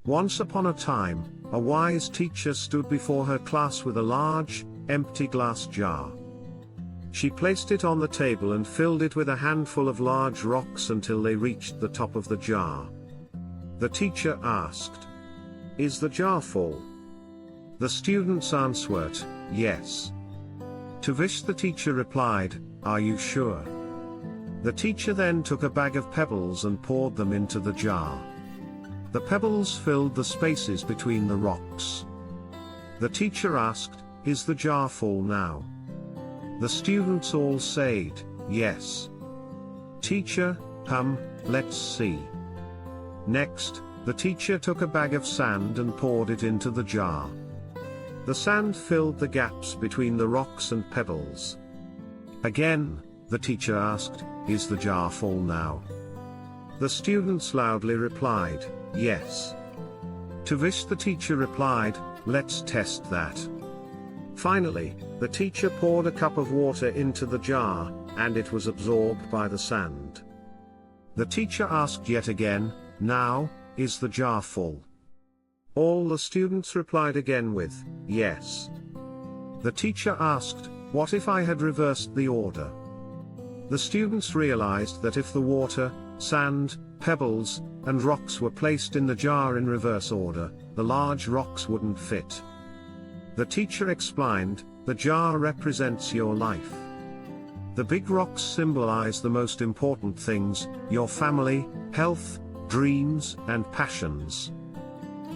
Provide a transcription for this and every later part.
Once upon a time, a wise teacher stood before her class with a large, empty glass jar. She placed it on the table and filled it with a handful of large rocks until they reached the top of the jar. The teacher asked, "Is the jar full?" The students answered, "Yes." To which the teacher replied, "Are you sure?" The teacher then took a bag of pebbles and poured them into the jar. The pebbles filled the spaces between the rocks. The teacher asked, "Is the jar full now?" The students all said, "Yes." "Teacher, come, let's see." Next, the teacher took a bag of sand and poured it into the jar. The sand filled the gaps between the rocks and pebbles. Again, the teacher asked, "Is the jar full now?" The students loudly replied, "Yes." To which the teacher replied, "Let's test that." Finally, the teacher poured a cup of water into the jar, and it was absorbed by the sand. The teacher asked yet again, "Now, is the jar full?" All the students replied again with, "Yes." The teacher asked, "What if I had reversed the order?" The students realized that if the water, sand, pebbles, and rocks were placed in the jar in reverse order, the large rocks wouldn't fit. The teacher explained, "The jar represents your life. The big rocks symbolize the most important things, your family, health, dreams, and passions.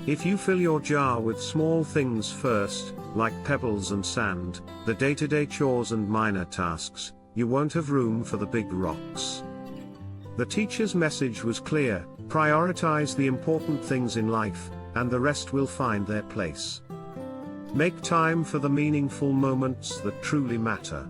If you fill your jar with small things first, like pebbles and sand, the day-to-day chores and minor tasks, you won't have room for the big rocks." The teacher's message was clear: prioritize the important things in life, and the rest will find their place. Make time for the meaningful moments that truly matter.